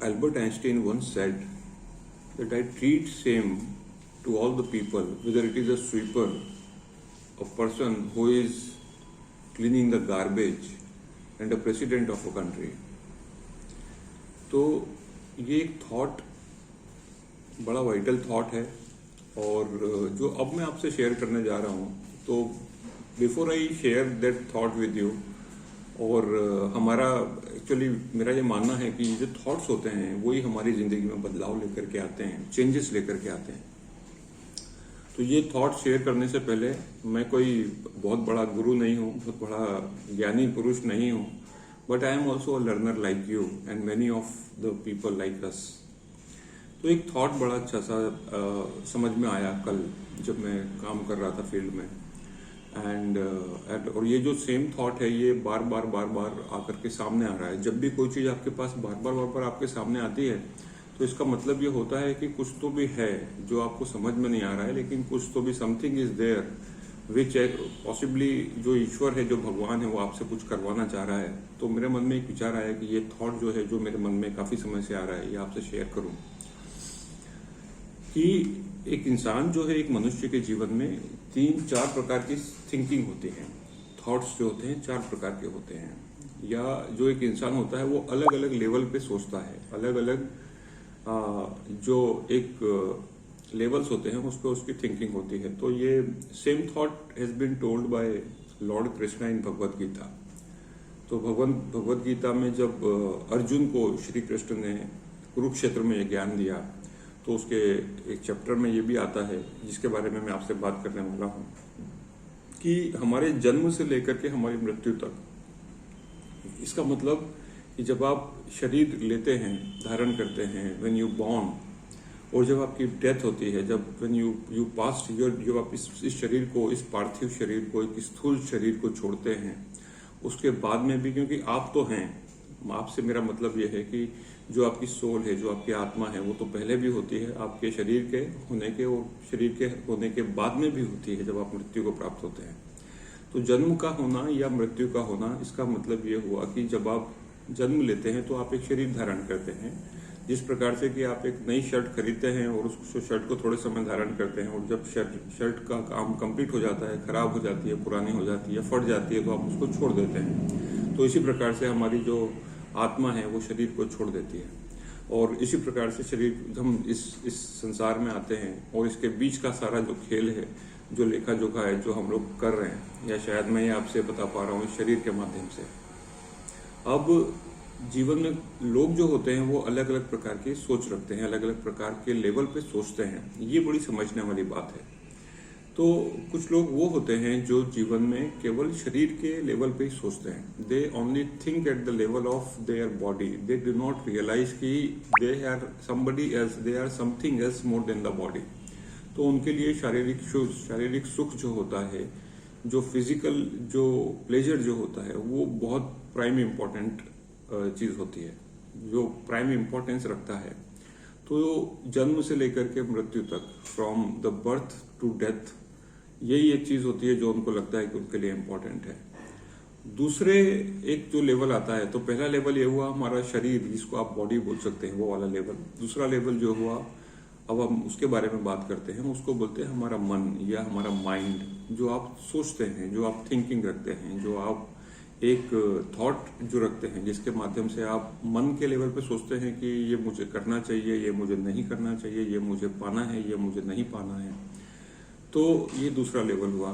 Albert Einstein once said that I treat same to all the people, whether it is a sweeper, a person who is cleaning the garbage, and a president of a country. तो ये एक thought बड़ा vital thought है और जो अब मैं आपसे शेयर करने जा रहा हूँ, तो before I share that thought with you, और हमारा एक्चुअली मेरा ये मानना है कि जो थॉट्स होते हैं वही हमारी जिंदगी में बदलाव लेकर के आते हैं, चेंजेस लेकर के आते हैं। तो ये थॉट शेयर करने से पहले मैं कोई बहुत बड़ा गुरु नहीं हूँ, बहुत बड़ा ज्ञानी पुरुष नहीं हूँ, but I am also a learner like you and many of the people like us. तो एक थॉट बड़ा अच्छा सा समझ में आया कल जब मैं काम कर रहा था फील्ड में, एंड और ये जो सेम थॉट है ये बार बार आकर के सामने आ रहा है। जब भी कोई चीज़ आपके पास बार बार आपके सामने आती है तो इसका मतलब ये होता है कि कुछ तो भी है जो आपको समझ में नहीं आ रहा है, लेकिन कुछ तो भी something is there which possibly जो ईश्वर है, जो भगवान है, वो आपसे कुछ करवाना चाह रहा है। तो मेरे मन में एक विचार आया कि ये थॉट जो है, जो मेरे मन में काफी समय से आ रहा है, ये आपसे शेयर करूं कि एक इंसान जो है, एक मनुष्य के जीवन में 3-4 प्रकार की थिंकिंग होती है। थॉट्स जो होते हैं 4 प्रकार के होते हैं, या जो एक इंसान होता है वो अलग अलग लेवल पे सोचता है, अलग अलग जो एक लेवल्स होते हैं उस पर उसकी थिंकिंग होती है। तो ये same thought has been told by Lord Krishna in Bhagavad Gita. तो भगवत गीता में जब अर्जुन को श्री कृष्ण ने कुरुक्षेत्र में ये ज्ञान दिया, तो उसके एक चैप्टर में ये भी आता है जिसके बारे में मैं आपसे बात करने वाला हूँ कि हमारे जन्म से लेकर के हमारी मृत्यु तक, इसका मतलब कि जब आप शरीर लेते हैं, धारण करते हैं, व्हेन यू बॉर्न, और जब आपकी डेथ होती है, जब व्हेन यू पास जब आप इस शरीर को, इस पार्थिव शरीर को, एक स्थूल शरीर को छोड़ते हैं, उसके बाद में भी, क्योंकि आप तो हैं, आपसे मेरा मतलब यह है कि जो आपकी सोल है, जो आपकी आत्मा है, वो तो पहले भी होती है आपके शरीर के होने के, और शरीर के होने के बाद में भी होती है जब आप मृत्यु को प्राप्त होते हैं। तो जन्म का होना या मृत्यु का होना, इसका मतलब ये हुआ कि जब आप जन्म लेते हैं तो आप एक शरीर धारण करते हैं। जिस प्रकार से कि आप एक नई शर्ट खरीदते हैं और उस शर्ट को थोड़े समय धारण करते हैं, और जब शर्ट का काम कंप्लीट हो जाता है, खराब हो जाती है, पुरानी हो जाती है, फट जाती है, तो आप उसको छोड़ देते हैं। तो इसी प्रकार से हमारी जो आत्मा है वो शरीर को छोड़ देती है, और इसी प्रकार से शरीर, हम इस संसार में आते हैं, और इसके बीच का सारा जो खेल है, जो लेखा जोखा है, जो हम लोग कर रहे हैं, या शायद मैं ये आपसे बता पा रहा हूँ इस शरीर के माध्यम से। अब जीवन में लोग जो होते हैं वो अलग अलग प्रकार की सोच रखते हैं, अलग अलग प्रकार के लेवल पे सोचते हैं। ये बड़ी समझने वाली बात है। तो कुछ लोग वो होते हैं जो जीवन में केवल शरीर के लेवल पे ही सोचते हैं। They only think at the level of their body. They do not realize कि they are somebody else, they are something else more than the body. तो उनके लिए शारीरिक सुख जो होता है, जो फिजिकल जो प्लेजर जो होता है, वो बहुत प्राइम इम्पोर्टेंट चीज होती है, जो प्राइम इम्पोर्टेंस रखता है। तो जन्म से लेकर के मृत्यु तक, from the birth to death, यही एक चीज होती है जो उनको लगता है कि उनके लिए इम्पोर्टेंट है। दूसरे एक जो लेवल आता है, तो पहला लेवल ये हुआ हमारा शरीर, जिसको आप बॉडी बोल सकते हैं, वो वाला लेवल। दूसरा लेवल जो हुआ, अब हम उसके बारे में बात करते हैं, उसको बोलते हैं हमारा मन या हमारा माइंड, जो आप सोचते हैं, जो आप थिंकिंग रखते हैं, जो आप एक थॉट जो रखते हैं, जिसके माध्यम से आप मन के लेवल पे सोचते हैं कि ये मुझे करना चाहिए, ये मुझे नहीं करना चाहिए, ये मुझे पाना है, ये मुझे नहीं पाना है। तो ये दूसरा लेवल हुआ।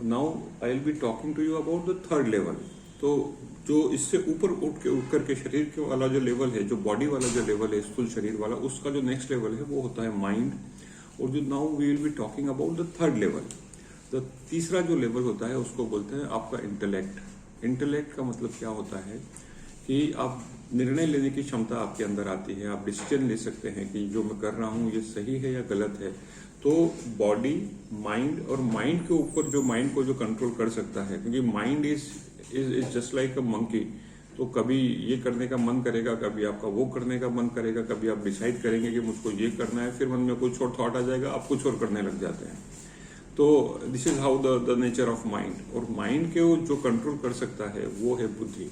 Now I will be talking to you about the third level. तो जो इससे ऊपर उठ करके शरीर के वाला जो लेवल है, जो बॉडी वाला जो लेवल है, स्थूल शरीर वाला, उसका जो नेक्स्ट लेवल है वो होता है माइंड। और जो now we will be talking about the third level. The तीसरा जो लेवल होता है उसको बोलते हैं आपका इंटेलेक्ट। इंटेलेक्ट का मतलब क्या होता है कि आप निर्णय लेने की क्षमता आपके अंदर आती है, आप डिसीजन ले सकते हैं कि जो मैं कर रहा हूँ ये सही है या गलत है। तो बॉडी, माइंड, और माइंड के ऊपर जो माइंड को जो कंट्रोल कर सकता है, क्योंकि mind is just like a monkey. तो कभी ये करने का मन करेगा, कभी आपका वो करने का मन करेगा, कभी आप डिसाइड करेंगे कि मुझको ये करना है, फिर मन में कुछ और थॉट आ जाएगा, आप कुछ और करने लग जाते हैं। तो this is how the nature of mind. और माइंड के जो कंट्रोल कर सकता है वो है बुद्धि।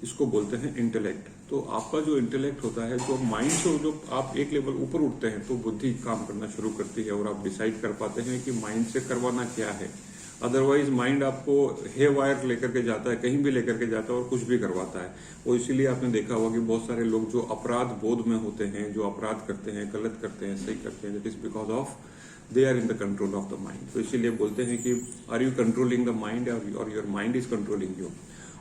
इसको बोलते हैं इंटेलेक्ट। तो आपका जो इंटेलेक्ट होता है, जो माइंड से जो आप एक लेवल ऊपर उठते हैं तो बुद्धि काम करना शुरू करती है और आप डिसाइड कर पाते हैं कि माइंड से करवाना क्या है। अदरवाइज माइंड आपको हे वायर लेकर के जाता है, कहीं भी लेकर के जाता है और कुछ भी करवाता है। और इसीलिए आपने देखा होगा कि बहुत सारे लोग जो अपराध बोध में होते हैं, जो अपराध करते हैं, गलत करते हैं, सही करते हैं, that is because of they are in the control of the mind. तो इसीलिए बोलते हैं कि are you controlling the mind और your mind is controlling you.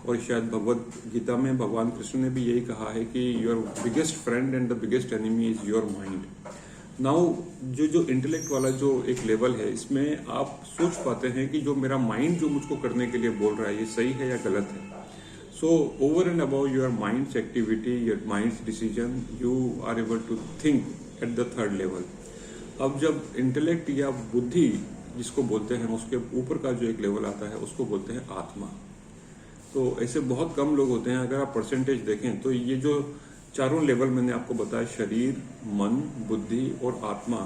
और शायद भगवत गीता में भगवान कृष्ण ने भी यही कहा है कि your biggest friend and the biggest enemy is your mind. Now जो इंटेलेक्ट वाला जो एक लेवल है, इसमें आप सोच पाते हैं कि जो मेरा माइंड जो मुझको करने के लिए बोल रहा है ये सही है या गलत है। So over and about your mind's activity, your mind's decision, you are able to think at the third level. अब जब इंटेलेक्ट या बुद्धि जिसको बोलते हैं, उसके ऊपर का जो एक लेवल आता है उसको बोलते हैं आत्मा। तो ऐसे बहुत कम लोग होते हैं। अगर आप परसेंटेज देखें तो ये जो चारों लेवल मैंने आपको बताया, शरीर, मन, बुद्धि और आत्मा,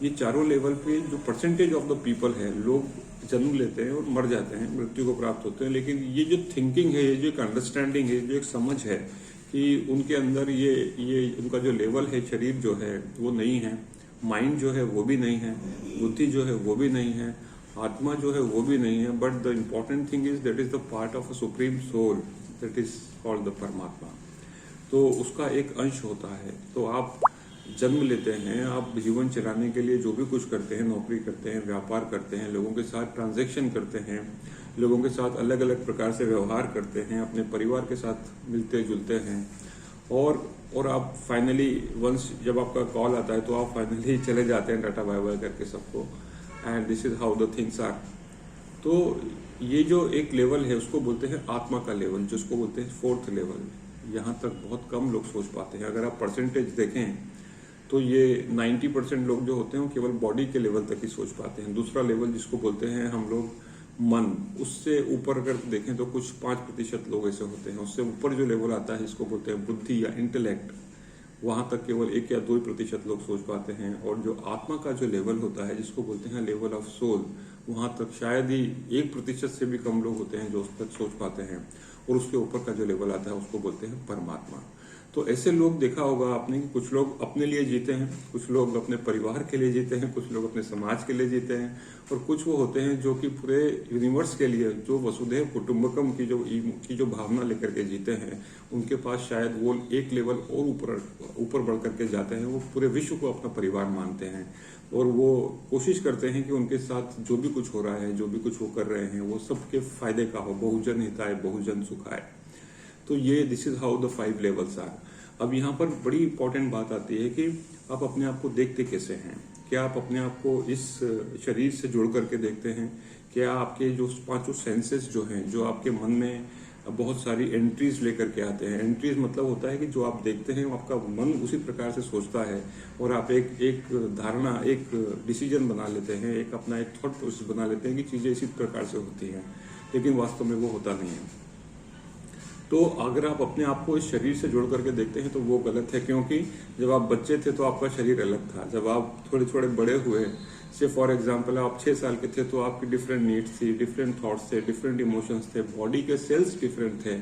ये चारों लेवल पे जो परसेंटेज ऑफ द पीपल है, लोग जन्म लेते हैं और मर जाते हैं, मृत्यु को प्राप्त होते हैं। लेकिन ये जो थिंकिंग है, ये जो एक अंडरस्टैंडिंग है, जो एक समझ है कि उनके अंदर ये उनका जो लेवल है, शरीर जो है वो नहीं है, माइंड जो है वो भी नहीं है, बुद्धि जो है वो भी नहीं है, आत्मा जो है वो भी नहीं है। But the important thing is that is the part of a supreme soul, that is called the Paramatma. तो उसका एक अंश होता है। तो आप जन्म लेते हैं, आप जीवन चलाने के लिए जो भी कुछ करते हैं, नौकरी करते हैं, व्यापार करते हैं, लोगों के साथ ट्रांजैक्शन करते हैं, लोगों के साथ अलग अलग प्रकार से व्यवहार करते हैं, अपने परिवार के साथ मिलते जुलते हैं, और आप फाइनली वंस जब आपका कॉल आता है तो आप फाइनली चले जाते हैं टाटा बाय बाय करके सबको। And this is how the things are. तो ये जो एक लेवल है उसको बोलते हैं आत्मा का लेवल, जिसको बोलते हैं फोर्थ लेवल। यहाँ तक बहुत कम लोग सोच पाते हैं। अगर आप परसेंटेज देखें तो ये 90% लोग जो होते हैं वो केवल बॉडी के लेवल तक ही सोच पाते हैं। दूसरा लेवल जिसको बोलते हैं हम लोग मन, उससे ऊपर अगर देखें तो कुछ 5% लोग ऐसे होते हैं। उससे ऊपर जो लेवल आता है जिसको बोलते हैं बुद्धि या इंटेलेक्ट, वहां तक केवल 1 या 2% लोग सोच पाते हैं। और जो आत्मा का जो लेवल होता है जिसको बोलते हैं लेवल ऑफ सोल, वहां तक शायद ही 1% से भी कम लोग होते हैं जो उस तक सोच पाते हैं। और उसके ऊपर का जो लेवल आता है उसको बोलते हैं परमात्मा। तो ऐसे लोग देखा होगा आपने कि कुछ लोग अपने लिए जीते हैं, कुछ लोग अपने परिवार के लिए जीते हैं, कुछ लोग अपने समाज के लिए जीते हैं, और कुछ वो होते हैं जो कि पूरे यूनिवर्स के लिए, जो वसुधैव कुटुंबकम की जो भावना लेकर के जीते हैं, उनके पास शायद वो एक लेवल और ऊपर बढ़ करके जाते हैं। वो पूरे विश्व को अपना परिवार मानते हैं और वो कोशिश करते हैं कि उनके साथ जो भी कुछ हो रहा है, जो भी कुछ वो कर रहे हैं, वो सबके फायदे का हो, बहुजन हिताय बहुजन सुखाय। तो ये this is how the 5 levels are. अब यहाँ पर बड़ी इंपॉर्टेंट बात आती है कि आप अपने आप को देखते कैसे हैं। क्या आप अपने आप को इस शरीर से जुड़ करके देखते हैं? क्या आपके जो 5 सेंसेस जो हैं, जो आपके मन में बहुत सारी एंट्रीज लेकर के आते हैं। एंट्रीज मतलब होता है कि जो आप देखते हैं आपका मन उसी प्रकार से सोचता है और आप एक धारणा, एक डिसीजन बना लेते हैं, एक अपना एक थॉट प्रोसेस बना लेते हैं कि चीजें इसी प्रकार से होती हैं, लेकिन वास्तव में वो होता नहीं है। तो अगर आप अपने आप को इस शरीर से जोड़ करके देखते हैं तो वो गलत है, क्योंकि जब आप बच्चे थे तो आपका शरीर अलग था। जब आप थोड़े थोड़े बड़े हुए, से फॉर एग्जांपल आप 6 साल के थे तो आपकी डिफरेंट नीड्स थी, डिफरेंट थॉट्स थे, डिफरेंट इमोशंस थे, बॉडी के सेल्स डिफरेंट थे।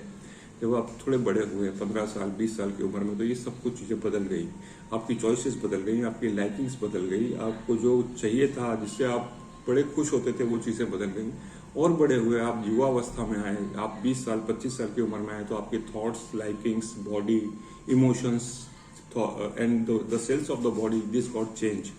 जब आप थोड़े बड़े हुए 15 साल 20 साल की उम्र में, तो ये सब कुछ चीजें बदल गई। आपकी चॉइसेस बदल गई, आपकी लाइकिंग्स बदल गई, आपको जो चाहिए था जिससे आप बड़े खुश होते थे वो चीजें बदल गई। और बड़े हुए आप युवावस्था में आए, आप 20 साल 25 साल की उम्र में आए तो आपके thoughts, likings, body, emotions and the cells of the body, this got change.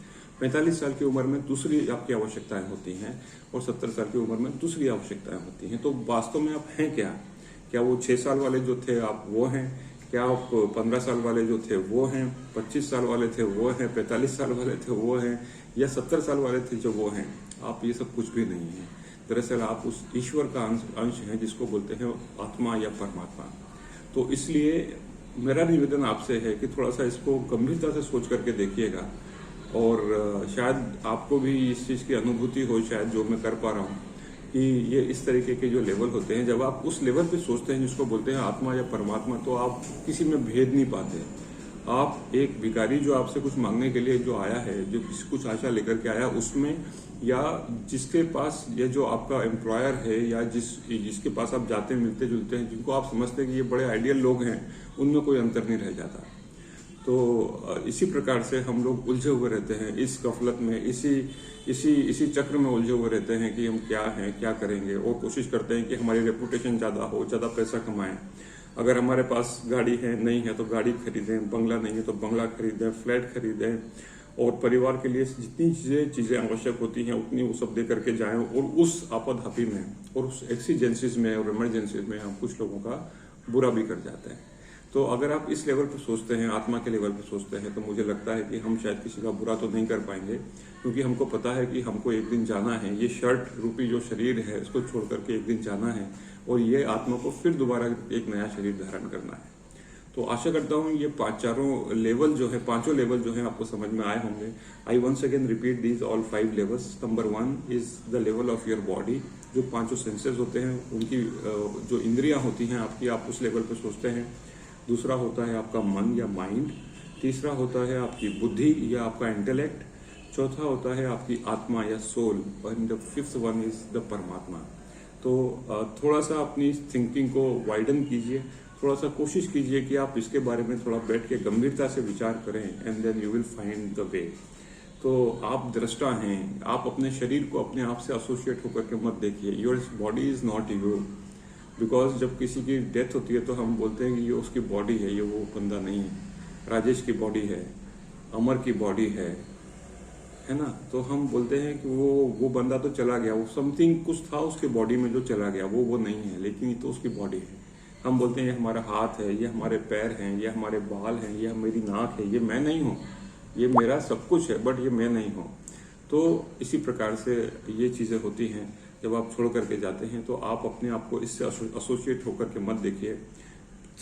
45 साल की उम्र में दूसरी आपकी आवश्यकताएं होती हैं और 70 साल की उम्र में दूसरी आवश्यकताएं होती हैं। तो वास्तव में आप हैं क्या वो 6 साल वाले जो थे आप वो हैं? क्या आप 15 साल वाले जो थे वो हैं? 25 साल वाले थे वो हैं? 45 साल वाले थे वो हैं? या 70 साल वाले थे जो वो हैं? आप ये सब कुछ भी नहीं है। दरअसल आप उस ईश्वर का अंश हैं जिसको बोलते हैं आत्मा या परमात्मा। तो इसलिए मेरा निवेदन आपसे है कि थोड़ा सा इसको गंभीरता से सोच करके देखिएगा और शायद आपको भी इस चीज की अनुभूति हो, शायद जो मैं कर पा रहा हूँ, कि ये इस तरीके के जो लेवल होते हैं, जब आप उस लेवल पे सोचते हैं जिसको बोलते हैं आत्मा या परमात्मा, तो आप किसी में भेद नहीं पाते। आप एक भिखारी जो आपसे कुछ मांगने के लिए जो आया है, जो कुछ आशा लेकर के आया, उसमें या जिसके पास ये जो आपका एम्प्लॉयर है या जिसके पास आप जाते मिलते जुलते हैं, जिनको आप समझते हैं कि ये बड़े आइडियल लोग हैं, उनमें कोई अंतर नहीं रह जाता। तो इसी प्रकार से हम लोग उलझे हुए रहते हैं इस गफलत में, इसी चक्र में उलझे हुए रहते हैं कि हम क्या हैं, क्या करेंगे, और कोशिश करते हैं कि हमारी रेपुटेशन ज़्यादा हो, ज़्यादा पैसा कमाएं। अगर हमारे पास गाड़ी है, नहीं है तो गाड़ी खरीदें, बंगला नहीं है तो बंगला खरीदें, फ्लैट खरीदें, और परिवार के लिए जितनी चीज़ें आवश्यक होती हैं उतनी वो सब दे करके जाएं। और उस आपाधापी में और उस एक्सीजेंसीज में और इमरजेंसीज में हम कुछ लोगों का बुरा भी कर जाते हैं। तो अगर आप इस लेवल पर सोचते हैं, आत्मा के लेवल पर सोचते हैं, तो मुझे लगता है कि हम शायद किसी का बुरा तो नहीं कर पाएंगे, क्योंकि हमको पता है कि हमको एक दिन जाना है। ये शर्ट रूपी जो शरीर है इसको छोड़ करके एक दिन जाना है, और ये आत्मा को फिर दोबारा एक नया शरीर धारण करना है। तो आशा करता हूँ ये पांचों लेवल जो है आपको समझ में आए होंगे। I once again repeat these all 5 levels. Number 1 is the level of your body, जो 5 सेंसेस होते हैं, उनकी जो इंद्रियां होती हैं आपकी, आप उस लेवल पर सोचते हैं। दूसरा होता है आपका मन या माइंड। तीसरा होता है आपकी बुद्धि या आपका इंटेलेक्ट। चौथा होता है आपकी आत्मा या soul, and the 5th one is the Paramatma. तो थोड़ा सा अपनी थिंकिंग को वाइडन कीजिए, थोड़ा सा कोशिश कीजिए कि आप इसके बारे में थोड़ा बैठ के गंभीरता से विचार करें, and then you will find the way. तो आप दृष्टा हैं, आप अपने शरीर को अपने आप से एसोसिएट होकर के मत देखिए। Your body is not you, because जब किसी की डेथ होती है तो हम बोलते हैं कि ये उसकी बॉडी है, ये वो बंदा नहीं है। राजेश की बॉडी है, अमर की बॉडी है ना। तो हम बोलते हैं कि वो बंदा तो चला गया, वो समथिंग कुछ था उसके बॉडी में जो चला गया, वो नहीं है, लेकिन ये तो उसकी बॉडी है। हम बोलते हैं ये हमारा हाथ है, ये हमारे पैर हैं, ये हमारे बाल हैं, ये मेरी नाक है, ये मैं नहीं हूँ, ये मेरा सब कुछ है, बट ये मैं नहीं हूँ। तो इसी प्रकार से ये चीज़ें होती हैं। जब आप छोड़ करके जाते हैं तो आप अपने आप को इससे एसोसिएट होकर के मत देखिए।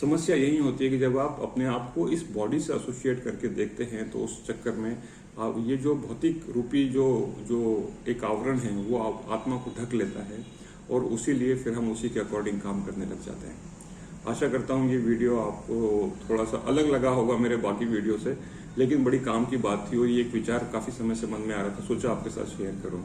समस्या यही होती है कि जब आप अपने आप को इस बॉडी से एसोसिएट करके देखते हैं तो उस चक्कर में आप ये जो भौतिक रूपी जो एक आवरण है वो आत्मा को ढक लेता है, और उसी लिए फिर हम उसी के अकॉर्डिंग काम करने लग जाते हैं। आशा करता हूँ ये वीडियो आपको थोड़ा सा अलग लगा होगा मेरे बाकी वीडियो से, लेकिन बड़ी काम की बात थी और ये एक विचार काफ़ी समय से मन में आ रहा था, सोचा आपके साथ शेयर करूँ।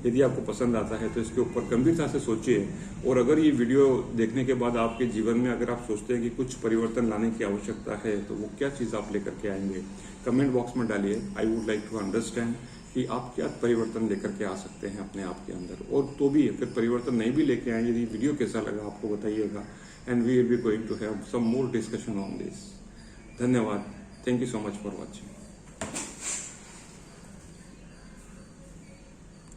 यदि आपको पसंद आता है तो इसके ऊपर गंभीरता से सोचिए, और अगर ये वीडियो देखने के बाद आपके जीवन में अगर आप सोचते हैं कि कुछ परिवर्तन लाने की आवश्यकता है, तो वो क्या चीज़ आप लेकर के आएंगे, कमेंट बॉक्स में डालिए। I would like to understand कि आप क्या परिवर्तन लेकर के आ सकते हैं अपने आप के अंदर। और तो भी अगर परिवर्तन नहीं भी लेके आए, यदि वीडियो कैसा लगा आपको बताइएगा, and we will be going to have some more discussion on this. धन्यवाद। Thank you so much for watching.